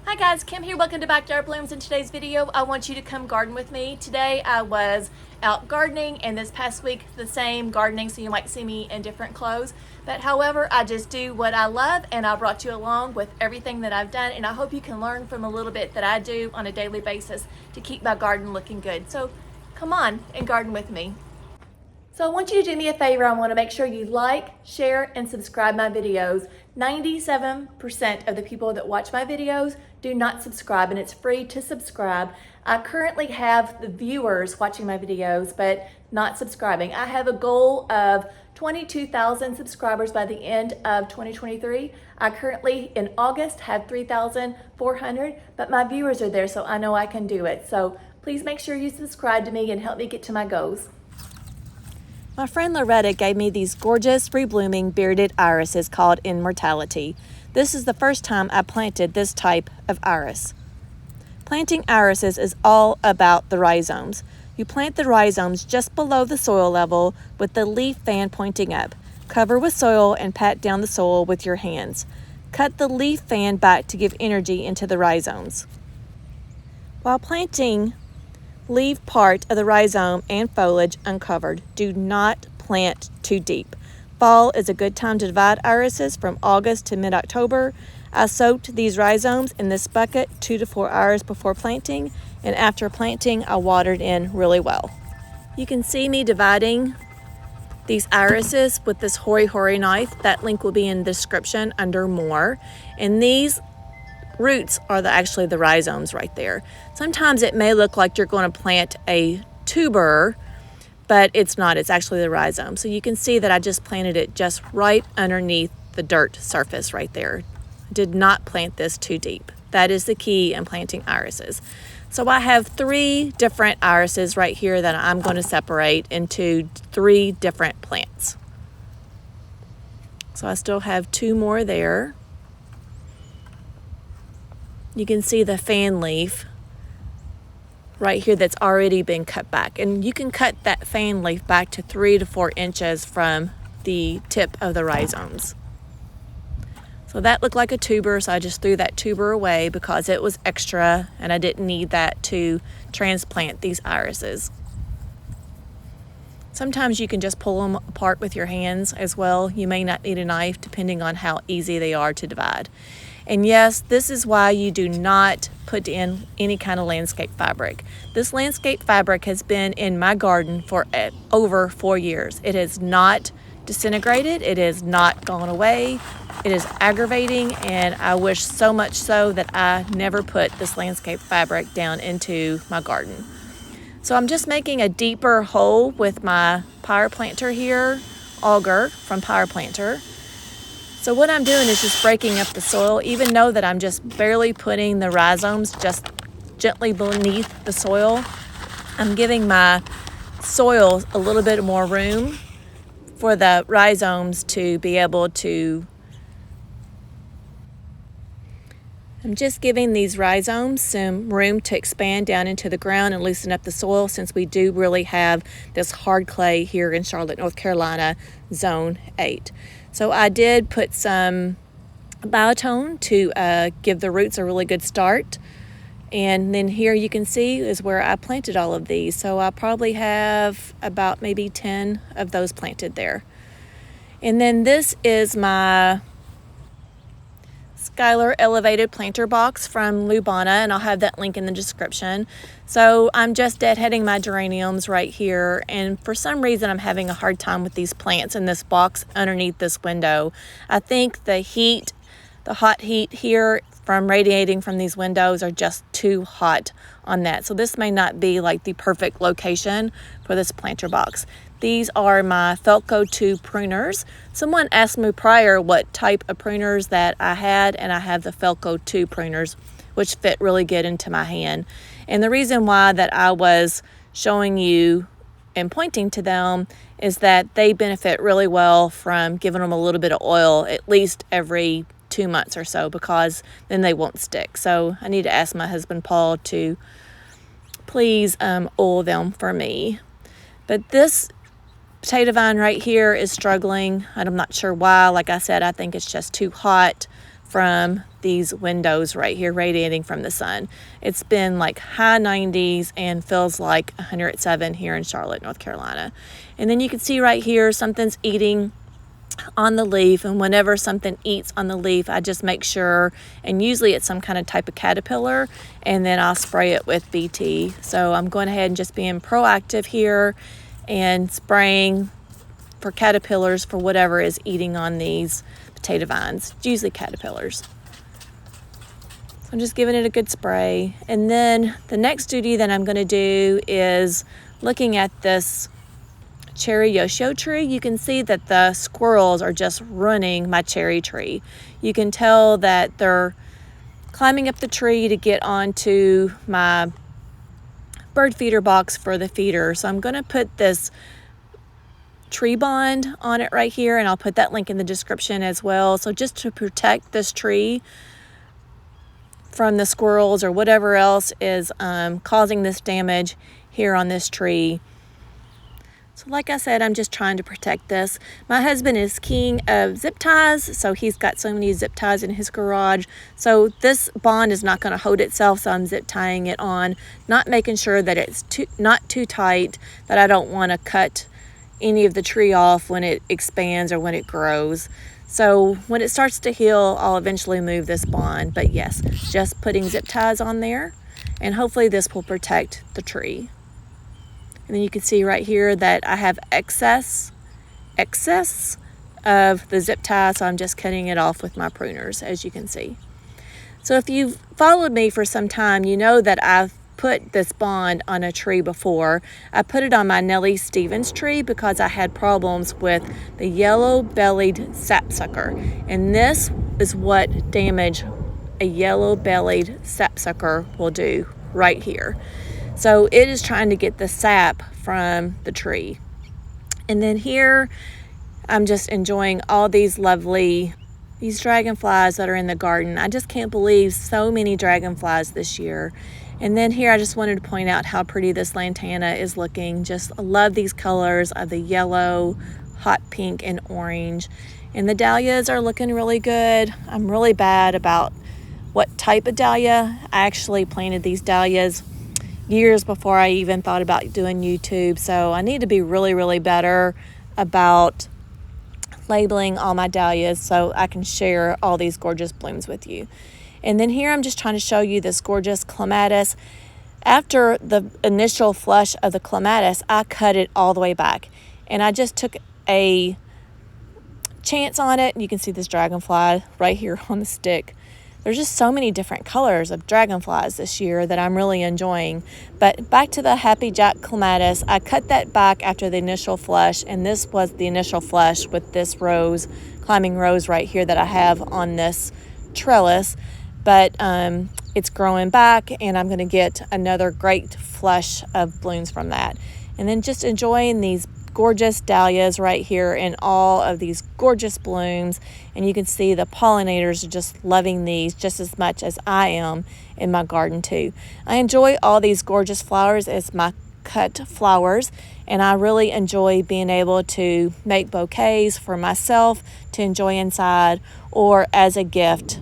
Hi guys, Kim here. Welcome to Backyard Blooms. In today's video, I want you to come garden with me. Today I was out gardening, and this past week the same gardening, so you might see me in different clothes. But however, I just do what I love, and I brought you along with everything that I've done, and I hope you can learn from a little bit that I do on a daily basis to keep my garden looking good. So come on and garden with me. So I want you to do me a favor. I want to make sure you like, share, and subscribe my videos. 97% of the people that watch my videos do not subscribe, and it's free to subscribe. I currently have the viewers watching my videos, but not subscribing. I have a goal of 22,000 subscribers by the end of 2023. I currently, in August, have 3,400, but my viewers are there, so I know I can do it. So please make sure you subscribe to me and help me get to my goals. My friend Loretta gave me these gorgeous free-blooming bearded irises called Immortality. This is the first time I planted this type of iris. Planting irises is all about the rhizomes. You plant the rhizomes just below the soil level with the leaf fan pointing up. Cover with soil and pat down the soil with your hands. Cut the leaf fan back to give energy into the rhizomes. While planting, leave part of the rhizome and foliage uncovered. Do not plant too deep. Fall is a good time to divide irises from August to mid-October. I soaked these rhizomes in this bucket 2 to 4 hours before planting, and after planting I watered in really well. You can see me dividing these irises with this hori-hori knife. That link will be in the description under more. And these roots are actually the rhizomes right there. Sometimes it may look like you're going to plant a tuber, but it's not. It's actually the rhizome. So you can see that I just planted it just right underneath the dirt surface right there. Did not plant this too deep. That is the key in planting irises. So I have 3 different irises right here that I'm going to separate into 3 different plants. So I still have 2 more there. You can see the fan leaf right here that's already been cut back. And you can cut that fan leaf back to 3 to 4 inches from the tip of the rhizomes. So that looked like a tuber, so I just threw that tuber away because it was extra and I didn't need that to transplant these irises. Sometimes you can just pull them apart with your hands as well. You may not need a knife depending on how easy they are to divide. And yes, this is why you do not put in any kind of landscape fabric. This landscape fabric has been in my garden for over 4 years. It has not disintegrated. It has not gone away. It is aggravating, and I wish so much so that I never put this landscape fabric down into my garden. So I'm just making a deeper hole with my power planter here, auger from power planter. So what I'm doing is just breaking up the soil, even though that I'm just barely putting the rhizomes just gently beneath the soil. I'm giving my soil a little bit more room for the rhizomes to be able to. I'm just giving these rhizomes some room to expand down into the ground and loosen up the soil, since we do really have this hard clay here in Charlotte, North Carolina, Zone 8. So I did put some biotone to give the roots a really good start. And then here you can see is where I planted all of these. So I probably have about maybe 10 of those planted there. And then this is my Skylar elevated planter box from Lubana, and I'll have that link in the description. So I'm just deadheading my geraniums right here, and for some reason I'm having a hard time with these plants in this box underneath this window. I think the heat, the hot heat here from radiating from these windows are just too hot on that. So this may not be like the perfect location for this planter box. These are my Felco 2 pruners. Someone asked me prior what type of pruners that I had, and I have the Felco 2 pruners, which fit really good into my hand. And the reason why that I was showing you and pointing to them is that they benefit really well from giving them a little bit of oil at least every 2 months or so, because then they won't stick. So I need to ask my husband Paul to please oil them for me. But this potato vine right here is struggling. I'm not sure why. Like I said, I think it's just too hot from these windows right here radiating from the sun. It's been like high 90s and feels like 107 here in Charlotte, North Carolina. And then you can see right here something's eating on the leaf, and whenever something eats on the leaf, I just make sure, and usually it's some kind of type of caterpillar, and then I'll spray it with BT. So I'm going ahead and just being proactive here and spraying for caterpillars for whatever is eating on these potato vines. It's usually caterpillars. So I'm just giving it a good spray. And then the next duty that I'm going to do is looking at this cherry Yoshio tree. You can see that the squirrels are just running my cherry tree. You can tell that they're climbing up the tree to get onto my bird feeder box for the feeder. So I'm going to put this tree bond on it right here, and I'll put that link in the description as well. So just to protect this tree from the squirrels or whatever else is causing this damage here on this tree. So like I said, I'm just trying to protect this. My husband is king of zip ties, so he's got so many zip ties in his garage. So this bond is not going to hold itself, so I'm zip tying it on, not making sure that it's not too tight, that I don't want to cut any of the tree off when it expands or when it grows. So when it starts to heal, I'll eventually move this bond. But yes, just putting zip ties on there, and hopefully this will protect the tree. And then you can see right here that I have excess of the zip tie, so I'm just cutting it off with my pruners, as you can see. So if you've followed me for some time, you know that I've put this bond on a tree before. I put it on my Nellie Stevens tree because I had problems with the yellow-bellied sapsucker. And this is what damage a yellow-bellied sapsucker will do right here. So it is trying to get the sap from the tree. And then here, I'm just enjoying all these dragonflies that are in the garden. I just can't believe so many dragonflies this year. And then here, I just wanted to point out how pretty this lantana is looking. Just love these colors of the yellow, hot pink, and orange. And the dahlias are looking really good. I'm really bad about what type of dahlia. I actually planted these dahlias years before I even thought about doing YouTube. So I need to be really, really better about labeling all my dahlias so I can share all these gorgeous blooms with you. And then here I'm just trying to show you this gorgeous clematis. After the initial flush of the clematis, I cut it all the way back. And I just took a chance on it. You can see this dragonfly right here on the stick. There's just so many different colors of dragonflies this year that I'm really enjoying. But back to the Happy Jack clematis, I cut that back after the initial flush, and this was the initial flush with this rose, climbing rose right here that I have on this trellis. But it's growing back, and I'm going to get another great flush of blooms from that. And then just enjoying these gorgeous dahlias right here and all of these gorgeous blooms. And you can see the pollinators are just loving these just as much as I am in my garden too. I enjoy all these gorgeous flowers as my cut flowers, and I really enjoy being able to make bouquets for myself to enjoy inside or as a gift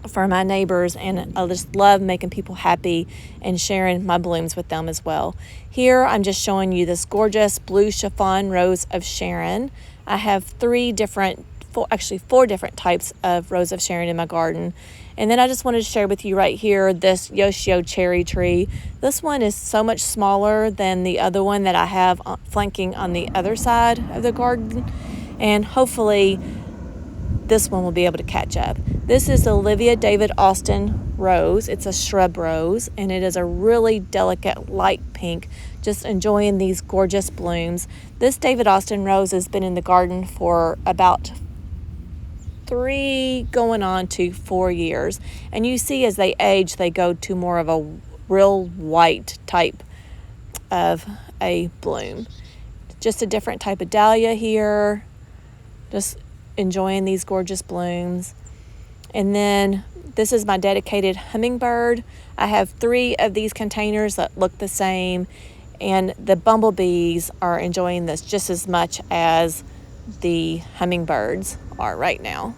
for my neighbors, and I just love making people happy and sharing my blooms with them as well. Here I'm just showing you this gorgeous blue chiffon rose of Sharon. I have four different types of rose of Sharon in my garden. And then I just wanted to share with you right here this Yoshio Cherry Tree. This one is so much smaller than the other one that I have flanking on the other side of the garden, and hopefully this one will be able to catch up. This is the Olivia David Austin rose. It's a shrub rose, and it is a really delicate light pink. Just enjoying these gorgeous blooms. This David Austin rose has been in the garden for about 3 going on to 4 years. And you see as they age, they go to more of a real white type of a bloom. Just a different type of dahlia here. Just enjoying these gorgeous blooms. And then this is my dedicated hummingbird. I have 3 of these containers that look the same, and the bumblebees are enjoying this just as much as the hummingbirds are right now.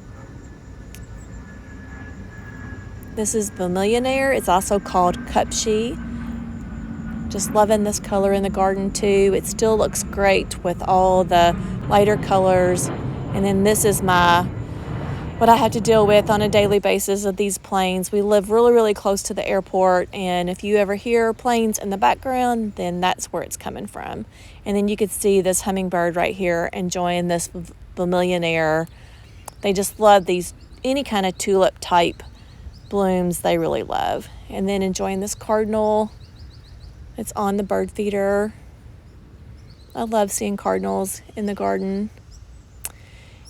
This is Vermillionaire. It's also called Cupshe. Just loving this color in the garden too. It still looks great with all the lighter colors. And then this is what I have to deal with on a daily basis of these planes. We live really, really close to the airport, and if you ever hear planes in the background, then that's where it's coming from. And then you could see this hummingbird right here enjoying this Vermillionaire. They just love these, any kind of tulip type blooms they really love. And then enjoying this cardinal. It's on the bird feeder. I love seeing cardinals in the garden.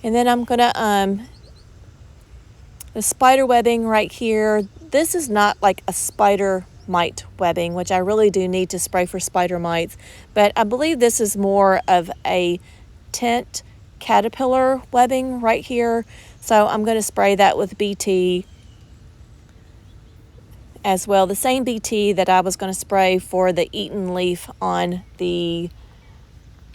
And then I'm gonna the spider webbing right here. This is not like a spider mite webbing, which I really do need to spray for spider mites, but I believe this is more of a tent caterpillar webbing right here. So I'm going to spray that with BT as well. The same BT that I was going to spray for the eaten leaf on the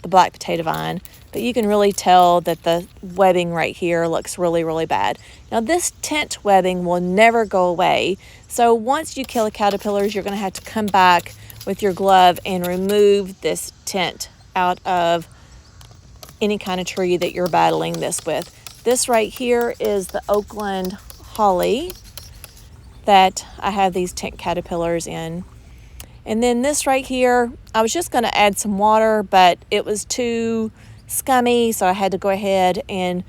black potato vine. But you can really tell that the webbing right here looks really, really bad. Now this tent webbing will never go away. So once you kill the caterpillars, you're going to have to come back with your glove and remove this tent out of any kind of tree that you're battling this with. This right here is the Oakland Holly that I have these tent caterpillars in. And then this right here, I was just going to add some water, but it was too scummy, so I had to go ahead and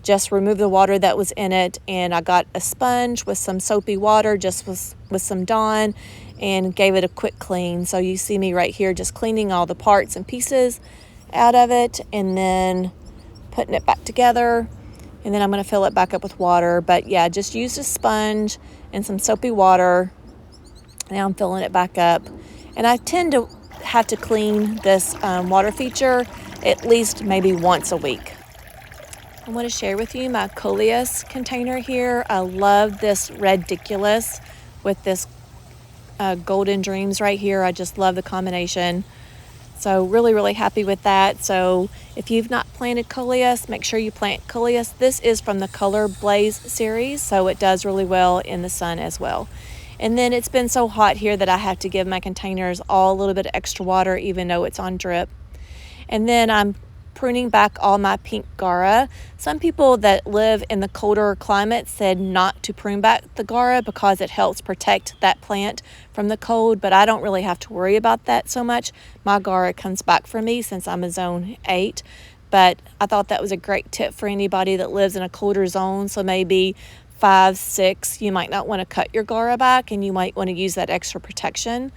just remove the water that was in it. And I got a sponge with some soapy water, just with some Dawn, and gave it a quick clean. So you see me right here just cleaning all the parts and pieces out of it, and then putting it back together. And then I'm going to fill it back up with water. But yeah, just used a sponge and some soapy water. Now I'm filling it back up. And I tend to have to clean this water feature at least maybe once a week. I want to share with you my coleus container here. I love this Ridiculous with this Golden Dreams right here. I just love the combination. So really, really happy with that. So if you've not planted coleus, make sure you plant coleus. This is from the Color Blaze series, so it does really well in the sun as well. And then it's been so hot here that I have to give my containers all a little bit of extra water, even though it's on drip. And then I'm pruning back all my pink Gara. Some people that live in the colder climate said not to prune back the Gara because it helps protect that plant from the cold, but I don't really have to worry about that so much. My Gara comes back for me since I'm a zone 8. But I thought that was a great tip for anybody that lives in a colder zone. So maybe 5, 6, you might not want to cut your Gara back, and you might want to use that extra protection.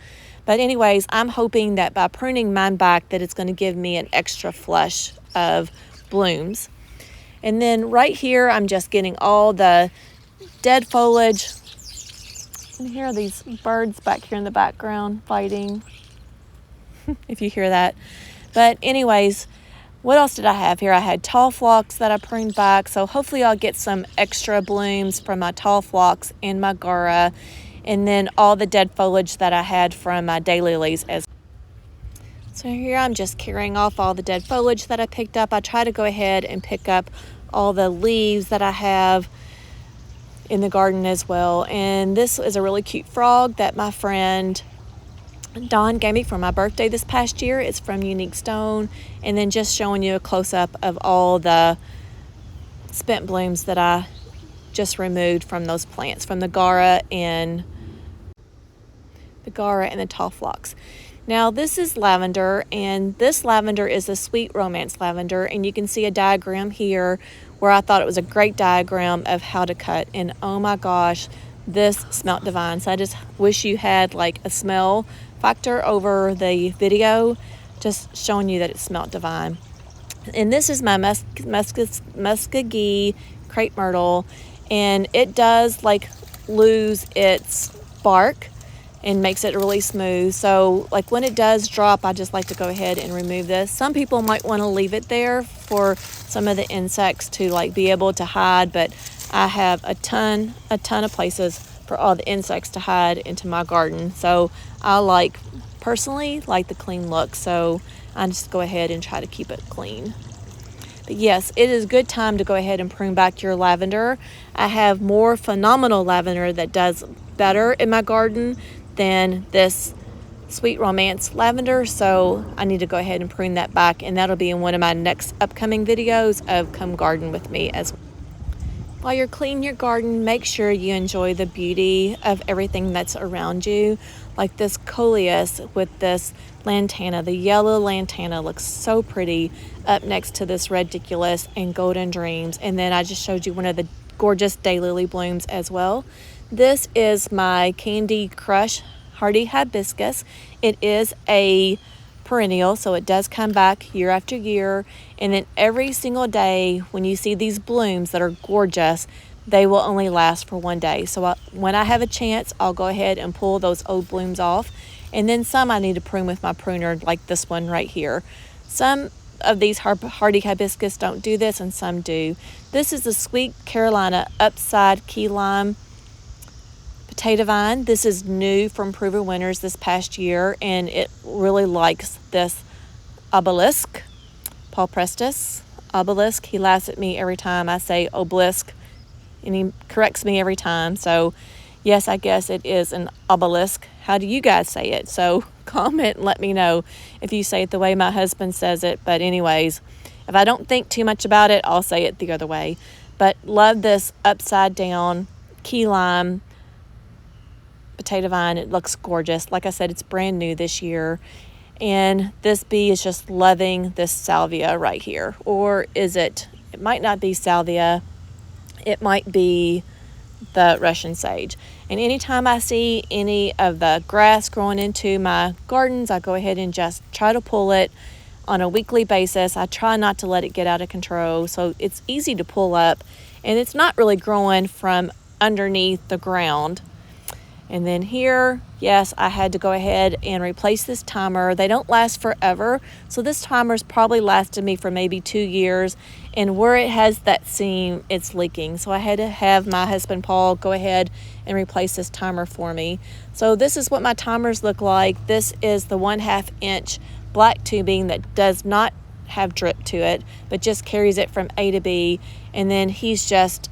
But anyways, I'm hoping that by pruning mine back that it's going to give me an extra flush of blooms. And then right here, I'm just getting all the dead foliage. And here are these birds back here in the background fighting, if you hear that. But anyways, what else did I have here? I had tall phlox that I pruned back. So hopefully I'll get some extra blooms from my tall phlox and my Gara. And then all the dead foliage that I had from my daylilies as well. So here I'm just carrying off all the dead foliage that I picked up. I try to go ahead and pick up all the leaves that I have in the garden as well. And this is a really cute frog that my friend Dawn gave me for my birthday this past year. It's from Unique Stone. And then just showing you a close-up of all the spent blooms that I just removed from those plants, from the Gara and the tall phlox. Now this is lavender, and this lavender is a Sweet Romance lavender, and you can see a diagram here where I thought it was a great diagram of how to cut, and oh my gosh, this smelled divine. So I just wish you had like a smell factor over the video, just showing you that it smelled divine. And this is my muskogee crepe myrtle, and it does like lose its bark and makes it really smooth. So like when it does drop, I just like to go ahead and remove this. Some people might want to leave it there for some of the insects to like be able to hide, but I have a ton of places for all the insects to hide into my garden. So I personally like the clean look, so I just go ahead and try to keep it clean. But yes, it is a good time to go ahead and prune back your lavender. I have more phenomenal lavender that does better in my garden than this Sweet Romance lavender, so I need to go ahead and prune that back, and that'll be in one of my next upcoming videos of Come Garden With Me as well. While you're cleaning your garden, make sure you enjoy the beauty of everything that's around you. Like this coleus with this lantana. The yellow lantana looks so pretty up next to this ridiculous and golden dreams. And then I just showed you one of the gorgeous daylily blooms as well. This is my Candy Crush hardy hibiscus. It is a perennial, so it does come back year after year, and then every single day when you see these blooms that are gorgeous, they will only last for one day. So when I have a chance, I'll go ahead and pull those old blooms off, and then some I need to prune with my pruner, like this one right here. Some of these hardy hibiscus don't do this, and some do. This is the Sweet Carolina Upside Key Lime potato vine. This is new from Proven Winners this past year, and it really likes this obelisk. Paul Prestis, obelisk. He laughs at me every time I say obelisk, and he corrects me every time. So yes, I guess it is an obelisk. How do you guys say it? So comment and let me know if you say it the way my husband says it. But anyways, if I don't think too much about it, I'll say it the other way. But love this upside down key lime potato vine. It looks gorgeous. Like I said, it's brand new this year, and this bee is just loving this salvia right here. Or is it might not be salvia, it might be the Russian sage. And anytime I see any of the grass growing into my gardens, I go ahead and just try to pull it on a weekly basis. I try not to let it get out of control, so it's easy to pull up, and it's not really growing from underneath the ground. And then here, yes, I had to go ahead and replace this timer. They don't last forever, so this timer's probably lasted me for maybe 2 years, and where it has that seam, it's leaking. So I had to have my husband Paul go ahead and replace this timer for me. So this is what my timers look like. This is the 1/2 inch black tubing that does not have drip to it, but just carries it from A to B, and then he's just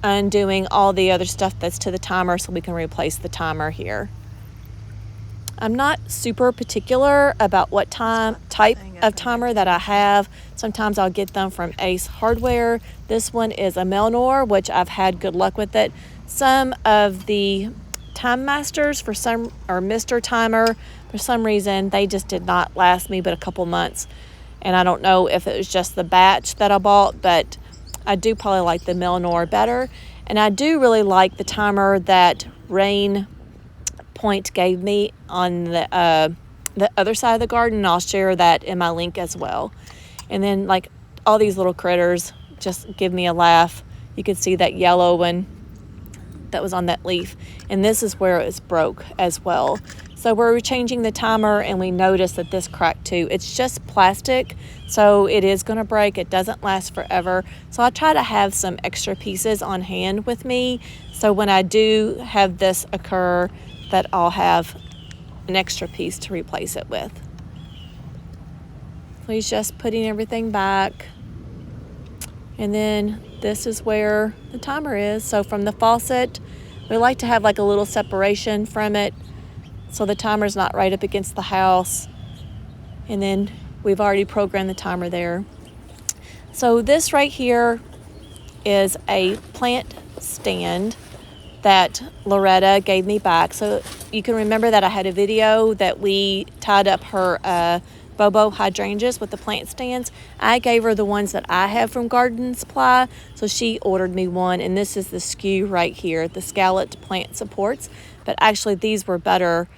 undoing all the other stuff that's to the timer so we can replace the timer here. I'm not super particular about what type of timer that I have. Sometimes I'll get them from Ace Hardware. This one is a Melnor, which I've had good luck with it. Some of the Time Masters or Mr. Timer, for some reason, they just did not last me but a couple months. And I don't know if it was just the batch that I bought, but I do probably like the Melnor better. And I do really like the timer that Rain Point gave me on the other side of the garden. I'll share that in my link as well. And then like all these little critters just give me a laugh. You can see that yellow one that was on that leaf. And this is where it's broke as well. So we're changing the timer and we notice that this cracked too. It's just plastic, so it is going to break. It doesn't last forever. So I try to have some extra pieces on hand with me, so when I do have this occur, that I'll have an extra piece to replace it with. So he's just putting everything back. And then this is where the timer is. So from the faucet, we like to have like a little separation from it, so the timer's not right up against the house. And then we've already programmed the timer there. So this right here is a plant stand that Loretta gave me back. So you can remember that I had a video that we tied up her Bobo Hydrangeas with the plant stands. I gave her the ones that I have from Garden Supply, so she ordered me one, and this is the SKU right here, the Scalloped plant supports. But actually these were better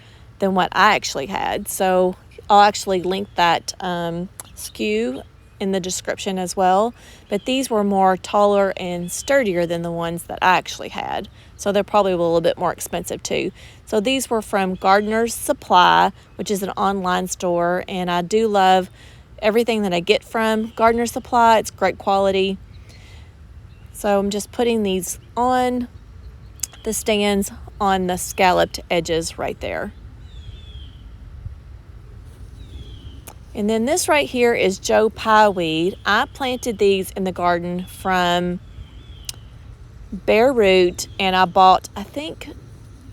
than what I actually had, so I'll actually link that SKU in the description as well. But these were more taller and sturdier than the ones that I actually had, so they're probably a little bit more expensive too. So these were from Gardener's Supply, which is an online store, and I do love everything that I get from Gardener's Supply. It's great quality. So I'm just putting these on the stands on the scalloped edges right there. And then this right here is Joe Pye weed. I planted these in the garden from bare root, and I bought, I think,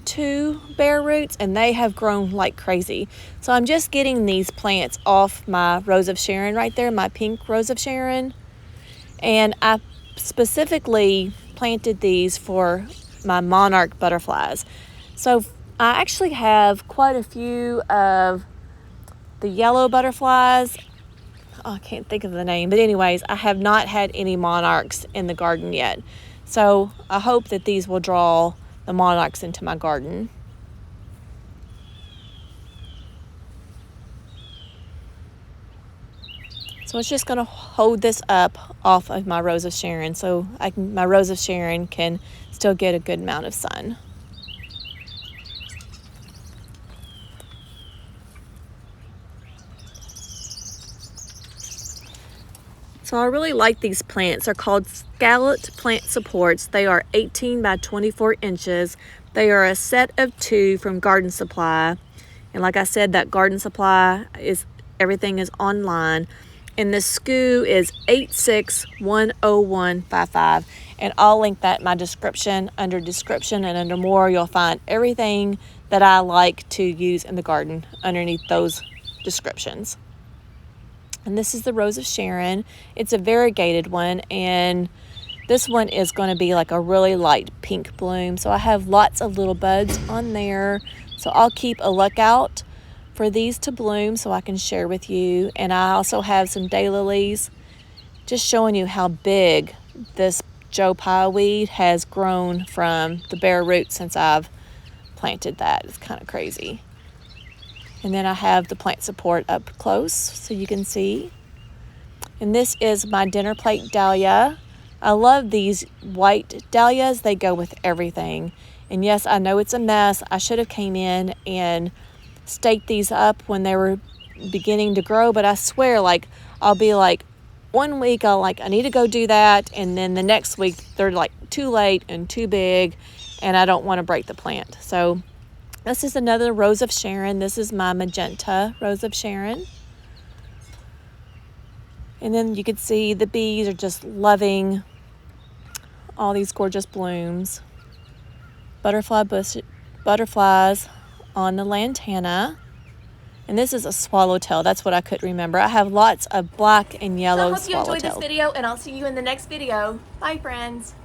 2 bare roots, and they have grown like crazy. So I'm just getting these plants off my Rose of Sharon right there, my pink Rose of Sharon. And I specifically planted these for my monarch butterflies. So I actually have quite a few of the yellow butterflies. Oh, I can't think of the name, but anyways, I have not had any monarchs in the garden yet. So I hope that these will draw the monarchs into my garden. So it's just going to hold this up off of my Rose of Sharon so my Rose of Sharon can still get a good amount of sun. So I really like these plants. They're called Scalloped plant supports. They are 18 by 24 inches. They are a set of 2 from Garden Supply. And like I said, that Garden Supply everything is online. And the SKU is 86-10155. And I'll link that in my description. Under description and under more, you'll find everything that I like to use in the garden underneath those descriptions. And this is the Rose of Sharon. It's a variegated one, and this one is going to be like a really light pink bloom. So I have lots of little buds on there. So I'll keep a lookout for these to bloom so I can share with you. And I also have some daylilies, just showing you how big this Joe Pye weed has grown from the bare root since I've planted that. It's kind of crazy. And then I have the plant support up close so you can see. And this is my dinner plate dahlia. I love these white dahlias. They go with everything. And yes, I know it's a mess. I should have came in and staked these up when they were beginning to grow. But I swear, like, I'll be like, one week I need to go do that. And then the next week they're like too late and too big. And I don't want to break the plant. So this is another Rose of Sharon. This is my magenta Rose of Sharon. And then you can see the bees are just loving all these gorgeous blooms. Butterflies on the lantana. And this is a swallowtail. That's what I could remember. I have lots of black and yellow swallowtails. So I hope you enjoyed this video, and I'll see you in the next video. Bye, friends.